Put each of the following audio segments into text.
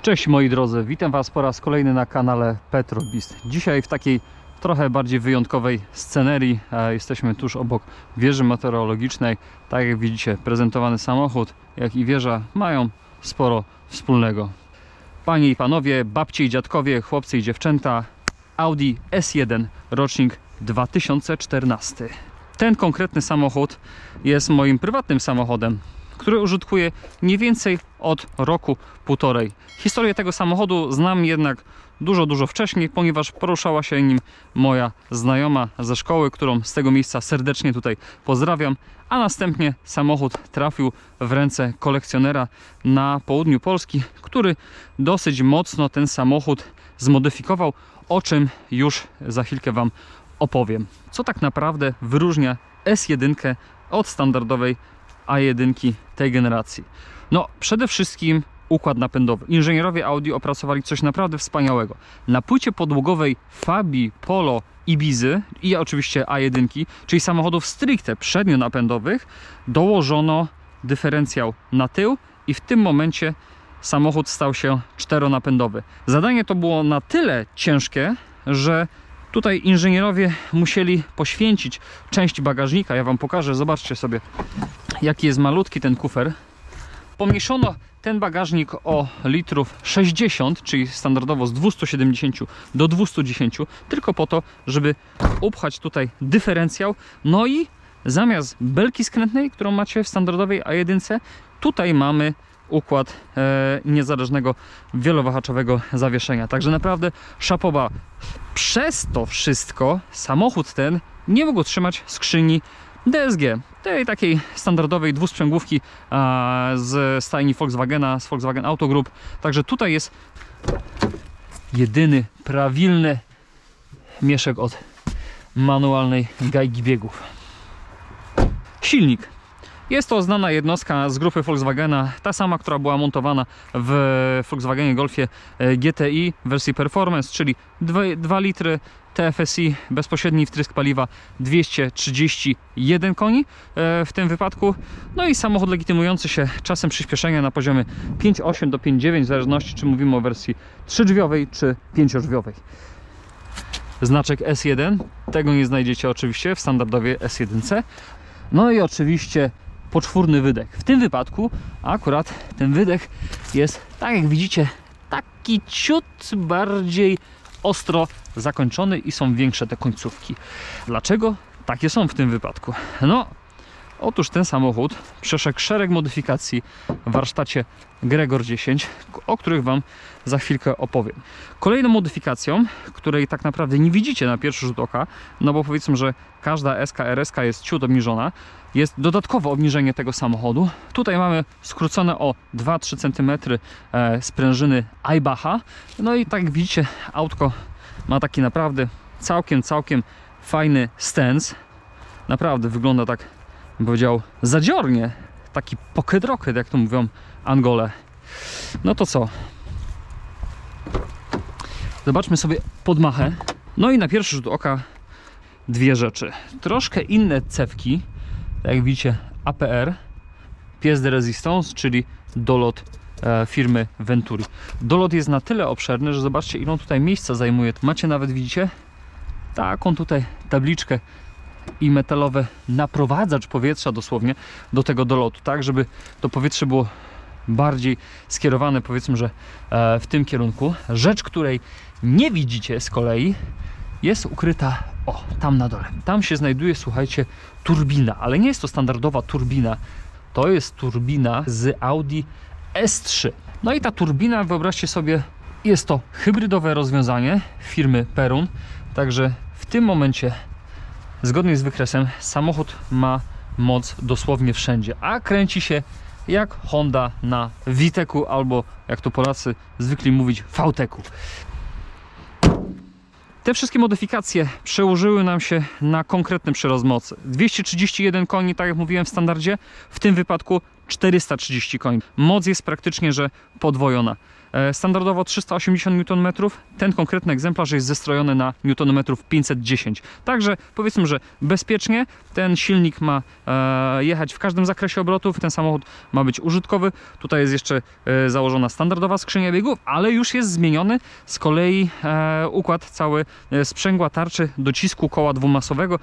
Cześć moi drodzy, witam Was po raz kolejny na kanale Petrobist. Dzisiaj w takiej trochę bardziej wyjątkowej scenerii. Jesteśmy tuż obok wieży meteorologicznej. Tak jak widzicie, prezentowany samochód, jak i wieża mają sporo wspólnego. Panie i panowie, babcie i dziadkowie, chłopcy i dziewczęta, Audi S1 rocznik 2014. Ten konkretny samochód jest moim prywatnym samochodem, który użytkuję mniej więcej od roku, półtorej. Historię tego samochodu znam jednak dużo wcześniej, ponieważ poruszała się nim moja znajoma ze szkoły, którą z tego miejsca serdecznie tutaj pozdrawiam, a następnie samochód trafił w ręce kolekcjonera na południu Polski, który dosyć mocno ten samochód zmodyfikował, o czym już za chwilkę Wam opowiem. Co tak naprawdę wyróżnia S1 od standardowej A1 tej generacji? No, przede wszystkim układ napędowy. Inżynierowie Audi opracowali coś naprawdę wspaniałego. Na płycie podłogowej Fabii, Polo, Ibizy i oczywiście A1, czyli samochodów stricte przednionapędowych, dołożono dyferencjał na tył i w tym momencie samochód stał się czteronapędowy. Zadanie to było na tyle ciężkie, że tutaj inżynierowie musieli poświęcić część bagażnika. Ja Wam pokażę, zobaczcie sobie, jaki jest malutki ten kufer. Pomniejszono ten bagażnik o litrów 60, czyli standardowo z 270 do 210, tylko po to, żeby upchać tutaj dyferencjał. No i zamiast belki skrętnej, którą macie w standardowej A1, tutaj mamy układ niezależnego wielowahaczowego zawieszenia. Także naprawdę szapoba. Przez to wszystko samochód ten nie mógł trzymać skrzyni DSG, tej takiej standardowej dwusprzęgłówki z stajni Volkswagena, z Volkswagen Auto Group. Także tutaj jest jedyny prawilny mieszek od manualnej gajki biegów. Silnik. Jest to znana jednostka z grupy Volkswagena, ta sama, która była montowana w Volkswagenie Golfie GTI w wersji Performance, czyli 2 litry TFSI, bezpośredni wtrysk paliwa 231 koni w tym wypadku. No i samochód legitymujący się czasem przyspieszenia na poziomie 5,8 do 5,9, w zależności czy mówimy o wersji 3-drzwiowej czy 5-drzwiowej. Znaczek S1, tego nie znajdziecie oczywiście w standardowej S1. No i oczywiście poczwórny wydech. W tym wypadku akurat ten wydech jest, tak jak widzicie, taki ciut bardziej ostro zakończony i są większe te końcówki. Dlaczego takie są w tym wypadku? No, otóż ten samochód przeszedł szereg modyfikacji w warsztacie Gregor 10, o których Wam za chwilkę opowiem. Kolejną modyfikacją, której tak naprawdę nie widzicie na pierwszy rzut oka, no bo powiedzmy, że każda SK, RS jest ciut obniżona, jest dodatkowe obniżenie tego samochodu. Tutaj mamy skrócone o 2-3 cm sprężyny Aybacha. No i tak jak widzicie, autko ma taki naprawdę całkiem fajny stance. Naprawdę wygląda tak, bym powiedział, zadziornie. Taki pocket rocket, jak to mówią Angole. No to co? Zobaczmy sobie podmachę. No i na pierwszy rzut oka dwie rzeczy. Troszkę inne cewki, tak jak widzicie, APR, pièce de résistance, czyli dolot firmy Venturi. Dolot jest na tyle obszerny, że zobaczcie, ile on tutaj miejsca zajmuje. Macie nawet, widzicie, taką tutaj tabliczkę i metalowy naprowadzacz powietrza dosłownie do tego dolotu, tak żeby to powietrze było bardziej skierowane, powiedzmy, że w tym kierunku. Rzecz, której nie widzicie z kolei, jest ukryta tam na dole. Tam się znajduje, słuchajcie, turbina, ale nie jest to standardowa turbina. To jest turbina z Audi S3. No i ta turbina, wyobraźcie sobie, jest to hybrydowe rozwiązanie firmy Perun. Także w tym momencie, zgodnie z wykresem, samochód ma moc dosłownie wszędzie, a kręci się jak Honda na Witeku albo, jak to Polacy zwykli mówić, VTEC-u. Te wszystkie modyfikacje przełożyły nam się na konkretny przyrost mocy. 231 koni, tak jak mówiłem w standardzie, w tym wypadku 430 koni. Moc jest praktycznie, że podwojona. Standardowo 380 Nm, ten konkretny egzemplarz jest zestrojony na Nm 510. Także powiedzmy, że bezpiecznie ten silnik ma jechać w każdym zakresie obrotów, ten samochód ma być użytkowy. Tutaj jest jeszcze założona standardowa skrzynia biegów, ale już jest zmieniony z kolei układ cały sprzęgła tarczy docisku koła dwumasowego.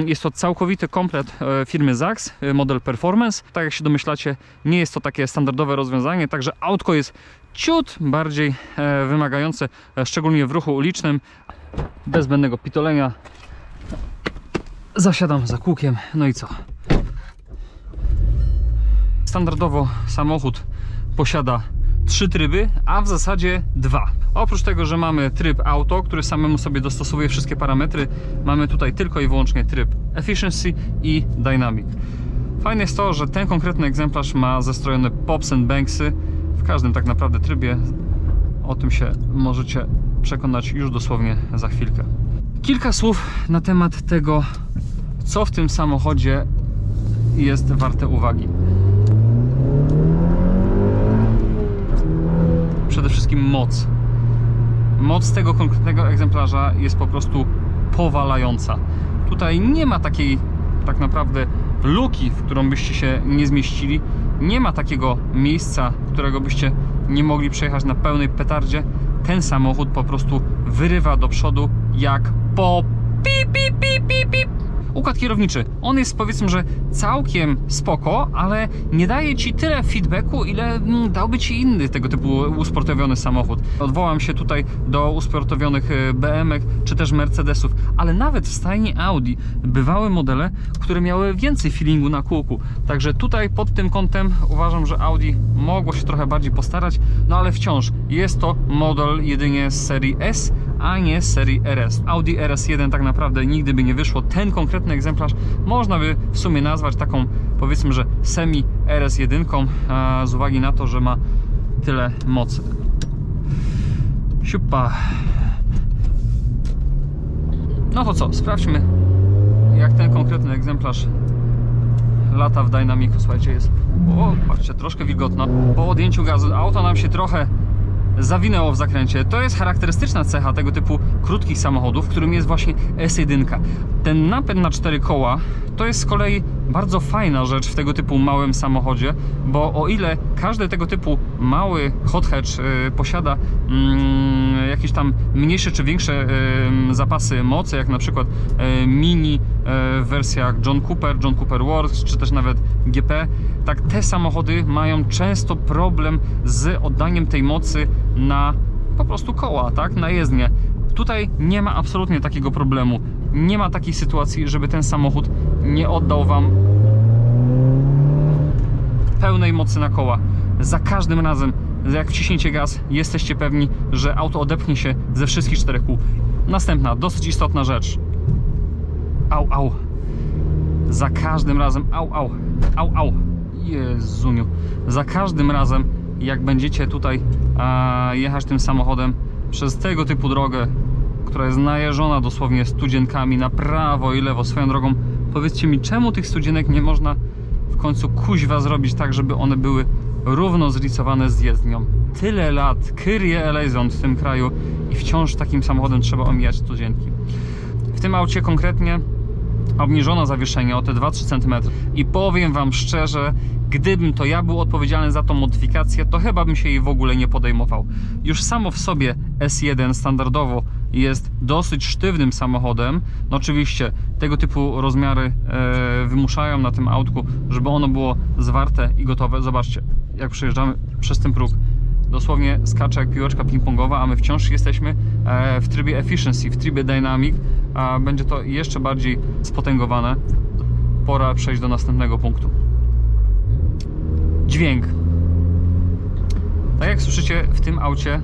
Jest to całkowity komplet firmy Zax, model Performance. Tak jak się domyślacie, nie jest to takie standardowe rozwiązanie, także autko jest ciut bardziej wymagające, szczególnie w ruchu ulicznym. Bez zbędnego pitolenia zasiadam za kółkiem, no i co? Standardowo samochód posiada 3 tryby, a w zasadzie 2. Oprócz tego, że mamy tryb auto, który samemu sobie dostosowuje wszystkie parametry, mamy tutaj tylko i wyłącznie tryb Efficiency i Dynamic. Fajne jest to, że ten konkretny egzemplarz ma zestrojone Pops and Banksy w każdym tak naprawdę trybie. O tym się możecie przekonać już dosłownie za chwilkę. Kilka słów na temat tego, co w tym samochodzie jest warte uwagi. Przede wszystkim moc. Moc tego konkretnego egzemplarza jest po prostu powalająca. Tutaj nie ma takiej tak naprawdę luki, w którą byście się nie zmieścili. Nie ma takiego miejsca, którego byście nie mogli przejechać na pełnej petardzie. Ten samochód po prostu wyrywa do przodu jak po pip, pip, pip, pip, pip. Układ kierowniczy, on jest powiedzmy, że całkiem spoko, ale nie daje Ci tyle feedbacku, ile dałby Ci inny tego typu usportowiony samochód. Odwołam się tutaj do usportowionych BMW-ek czy też Mercedesów, ale nawet w stajni Audi bywały modele, które miały więcej feelingu na kółku. Także tutaj pod tym kątem uważam, że Audi mogło się trochę bardziej postarać, no ale wciąż jest to model jedynie z serii S, a nie z serii RS. Audi RS1 tak naprawdę nigdy by nie wyszło. Ten konkretny egzemplarz można by w sumie nazwać taką, powiedzmy, że semi RS1 z uwagi na to, że ma tyle mocy. Siupa. No to co, sprawdźmy, jak ten konkretny egzemplarz lata w dynamiku. Słuchajcie, jest, o, patrzcie, troszkę wilgotno. Po odjęciu gazu auto nam się trochę zawinęło w zakręcie. To jest charakterystyczna cecha tego typu krótkich samochodów, którym jest właśnie S1. Ten napęd na 4 koła to jest z kolei bardzo fajna rzecz w tego typu małym samochodzie, bo o ile każdy tego typu mały hot hatch posiada jakieś tam mniejsze czy większe zapasy mocy, jak na przykład Mini w wersjach John Cooper Works, czy też nawet GP, tak te samochody mają często problem z oddaniem tej mocy na po prostu koła, tak, na jezdnię. Tutaj nie ma absolutnie takiego problemu. Nie ma takiej sytuacji, żeby ten samochód nie oddał Wam pełnej mocy na koła. Za każdym razem, jak wciśniecie gaz, jesteście pewni, że auto odepchnie się ze wszystkich 4 kół. Następna, dosyć istotna rzecz. Au, au. Za każdym razem, au. Jezuniu. Za każdym razem, jak będziecie tutaj jechać tym samochodem przez tego typu drogę, która jest najeżona dosłownie studzienkami na prawo i lewo. Swoją drogą, powiedzcie mi, czemu tych studzienek nie można w końcu kuźwa zrobić tak, żeby one były równo zricowane z jezdnią? Tyle lat, Kyrie eleison w tym kraju i wciąż takim samochodem trzeba omijać studzienki. W tym aucie konkretnie obniżono zawieszenie o te 2-3 cm i powiem Wam szczerze, gdybym to ja był odpowiedzialny za tą modyfikację, to chyba bym się jej w ogóle nie podejmował. Już samo w sobie S1 standardowo jest dosyć sztywnym samochodem. No oczywiście tego typu rozmiary wymuszają na tym autku, żeby ono było zwarte i gotowe. Zobaczcie, jak przejeżdżamy przez ten próg. Dosłownie skacze jak piłeczka ping-pongowa, a my wciąż jesteśmy w trybie Efficiency, w trybie Dynamic. Będzie to jeszcze bardziej spotęgowane. Pora przejść do następnego punktu. Dźwięk. Tak jak słyszycie, w tym aucie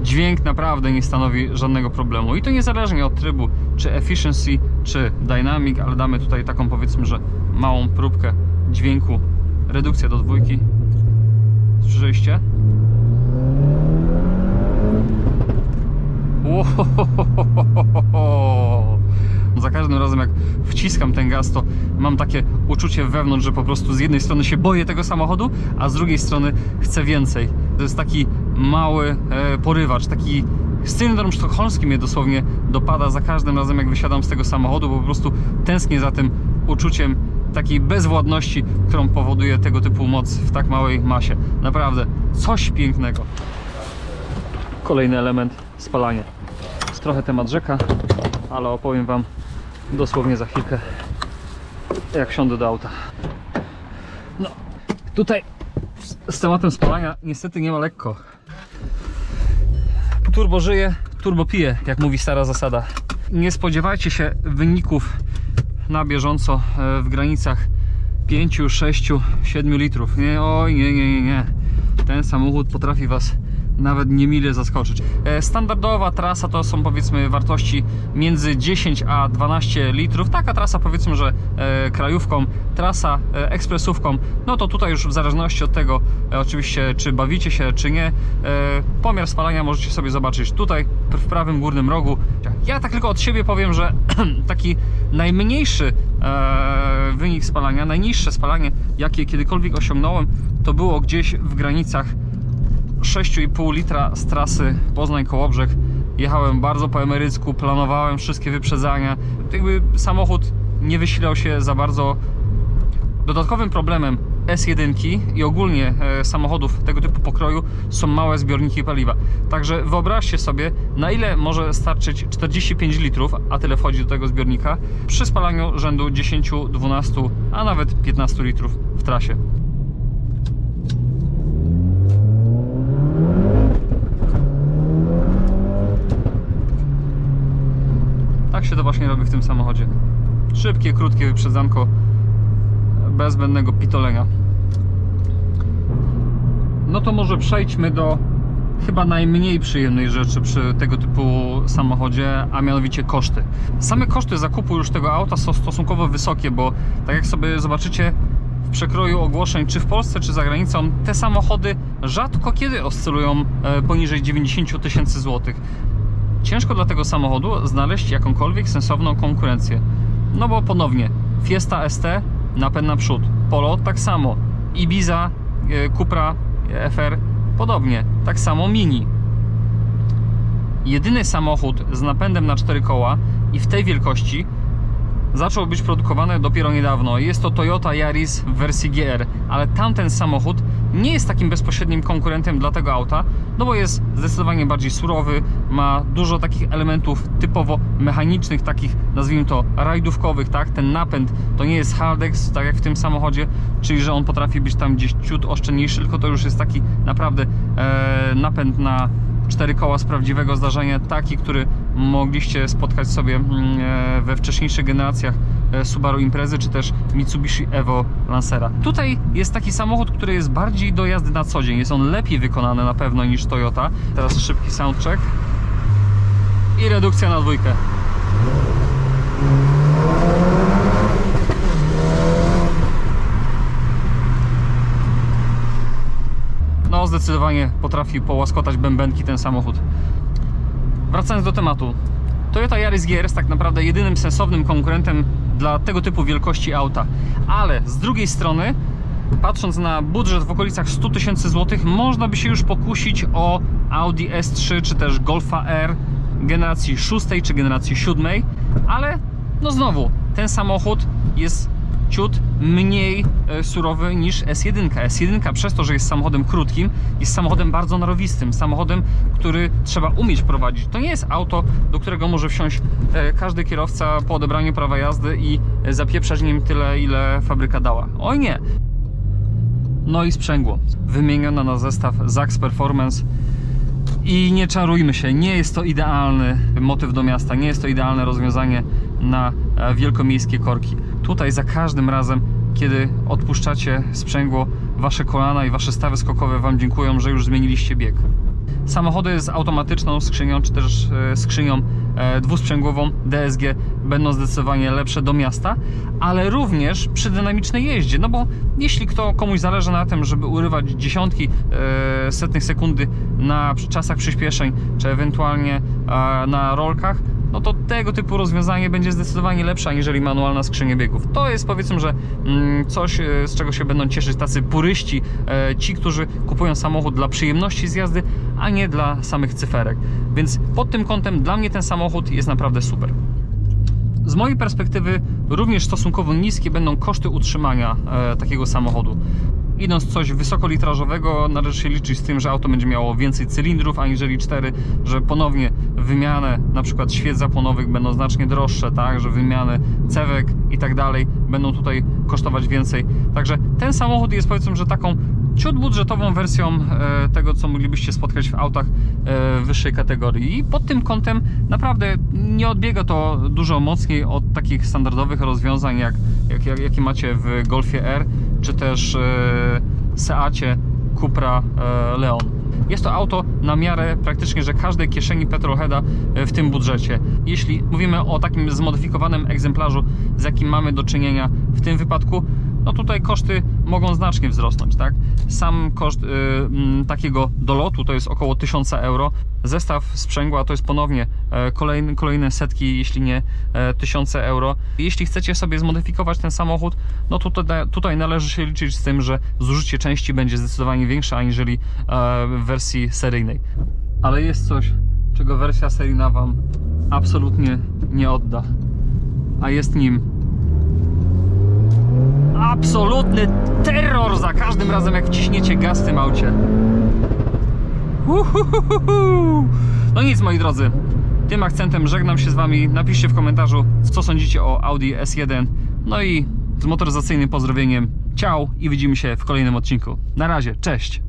dźwięk naprawdę nie stanowi żadnego problemu. I to niezależnie od trybu, czy Efficiency, czy Dynamic, ale damy tutaj taką, powiedzmy, że małą próbkę dźwięku. Redukcja do 2. Słyszeliście? Za każdym razem jak wciskam ten gaz, to mam takie uczucie wewnątrz, że po prostu z jednej strony się boję tego samochodu, a z drugiej strony chcę więcej. To jest taki mały porywacz, taki syndrom sztokholmski mnie dosłownie dopada za każdym razem jak wysiadam z tego samochodu, bo po prostu tęsknię za tym uczuciem takiej bezwładności, którą powoduje tego typu moc w tak małej masie. Naprawdę coś pięknego. Kolejny element, spalanie. Jest trochę temat rzeka, ale opowiem Wam dosłownie za chwilkę, jak wsiądę do auta. No, tutaj z tematem spalania niestety nie ma lekko. Turbo żyje, turbo pije, jak mówi stara zasada. Nie spodziewajcie się wyników na bieżąco w granicach 5, 6, 7 litrów. Nie, oj, nie. Ten samochód potrafi Was nawet niemile zaskoczyć. Standardowa trasa to są powiedzmy wartości między 10 a 12 litrów. Taka trasa powiedzmy, że krajówką, trasa ekspresówką, no to tutaj już w zależności od tego oczywiście czy bawicie się czy nie, pomiar spalania możecie sobie zobaczyć tutaj w prawym górnym rogu. Ja tak tylko od siebie powiem, że taki najmniejszy wynik spalania, najniższe spalanie jakie kiedykolwiek osiągnąłem, to było gdzieś w granicach 6,5 litra z trasy Poznań-Kołobrzeg. Jechałem bardzo po emerycku, planowałem wszystkie wyprzedzania. Jakby samochód nie wysilał się za bardzo. Dodatkowym problemem S1 i ogólnie samochodów tego typu pokroju są małe zbiorniki paliwa. Także wyobraźcie sobie, na ile może starczyć 45 litrów, a tyle wchodzi do tego zbiornika, przy spalaniu rzędu 10, 12, a nawet 15 litrów w trasie. Tak się to właśnie robi w tym samochodzie. Szybkie, krótkie wyprzedzanko, bez zbędnego pitolenia. No to może przejdźmy do chyba najmniej przyjemnej rzeczy przy tego typu samochodzie, a mianowicie koszty. Same koszty zakupu już tego auta są stosunkowo wysokie, bo tak jak sobie zobaczycie w przekroju ogłoszeń, czy w Polsce, czy za granicą, te samochody rzadko kiedy oscylują poniżej 90 tysięcy złotych. Ciężko dla tego samochodu znaleźć jakąkolwiek sensowną konkurencję. No bo ponownie, Fiesta ST, napęd naprzód, Polo tak samo, Ibiza, Cupra, FR podobnie, tak samo Mini. Jedyny samochód z napędem na 4 koła i w tej wielkości zaczął być produkowany dopiero niedawno. Jest to Toyota Yaris w wersji GR, ale tamten samochód nie jest takim bezpośrednim konkurentem dla tego auta, no bo jest zdecydowanie bardziej surowy, ma dużo takich elementów typowo mechanicznych, takich nazwijmy to rajdówkowych, tak? Ten napęd to nie jest Haldex, tak jak w tym samochodzie, czyli że on potrafi być tam gdzieś ciut oszczędniejszy, tylko to już jest taki naprawdę napęd na 4 koła z prawdziwego zdarzenia, taki, który mogliście spotkać sobie we wcześniejszych generacjach Subaru Imprezy, czy też Mitsubishi Evo Lancera. Tutaj jest taki samochód, który jest bardziej do jazdy na co dzień, jest on lepiej wykonany na pewno niż Toyota. Teraz szybki soundcheck i redukcja na 2. No zdecydowanie potrafi połaskotać bębenki ten samochód. Wracając do tematu. Toyota Yaris GR jest tak naprawdę jedynym sensownym konkurentem dla tego typu wielkości auta. Ale z drugiej strony, patrząc na budżet w okolicach 100 tysięcy złotych, można by się już pokusić o Audi S3 czy też Golfa R generacji 6 czy generacji 7, ale no znowu, ten samochód jest ciut mniej surowy niż S1. S1 przez to, że jest samochodem krótkim, jest samochodem bardzo narowistym, samochodem, który trzeba umieć prowadzić. To nie jest auto, do którego może wsiąść każdy kierowca po odebraniu prawa jazdy i zapieprzać nim tyle, ile fabryka dała. Oj nie! No i sprzęgło. Wymieniona na zestaw Zax Performance. I nie czarujmy się, nie jest to idealny motyw do miasta, nie jest to idealne rozwiązanie na wielkomiejskie korki. Tutaj za każdym razem, kiedy odpuszczacie sprzęgło, wasze kolana i wasze stawy skokowe wam dziękują, że już zmieniliście bieg. Samochody z automatyczną skrzynią, czy też skrzynią dwusprzęgłową DSG będą zdecydowanie lepsze do miasta, ale również przy dynamicznej jeździe, no bo jeśli komuś zależy na tym, żeby urywać dziesiątki setnych sekundy na czasach przyspieszeń, czy ewentualnie na rolkach, no to tego typu rozwiązanie będzie zdecydowanie lepsze aniżeli manualna skrzynia biegów. To jest, powiedzmy, że coś, z czego się będą cieszyć tacy puryści, ci, którzy kupują samochód dla przyjemności z jazdy, a nie dla samych cyferek. Więc pod tym kątem dla mnie ten samochód jest naprawdę super. Z mojej perspektywy również stosunkowo niskie będą koszty utrzymania takiego samochodu. Idąc coś wysokolitrażowego, należy się liczyć z tym, że auto będzie miało więcej cylindrów aniżeli 4, że ponownie wymianę na przykład świec zapłonowych będą znacznie droższe, tak, że wymiany cewek i tak dalej będą tutaj kosztować więcej. Także ten samochód jest, powiedzmy, że taką ciut budżetową wersją tego, co moglibyście spotkać w autach wyższej kategorii. I pod tym kątem naprawdę nie odbiega to dużo mocniej od takich standardowych rozwiązań, jakie macie w Golfie R, czy też Seacie Cupra Leon. Jest to auto na miarę praktycznie, że każdej kieszeni petrolheada w tym budżecie. Jeśli mówimy o takim zmodyfikowanym egzemplarzu, z jakim mamy do czynienia w tym wypadku, no tutaj koszty mogą znacznie wzrosnąć, tak? Sam koszt takiego dolotu to jest około 1000 euro. Zestaw sprzęgła to jest ponownie kolejne setki, jeśli nie 1000 euro. Jeśli chcecie sobie zmodyfikować ten samochód, no to tutaj należy się liczyć z tym, że zużycie części będzie zdecydowanie większe aniżeli w wersji seryjnej. Ale jest coś, czego wersja seryjna Wam absolutnie nie odda, a jest nim absolutny terror za każdym razem, jak wciśniecie gaz w tym aucie. No nic, moi drodzy, tym akcentem żegnam się z Wami. Napiszcie w komentarzu, co sądzicie o Audi S1. No i z motoryzacyjnym pozdrowieniem ciao i widzimy się w kolejnym odcinku. Na razie, cześć!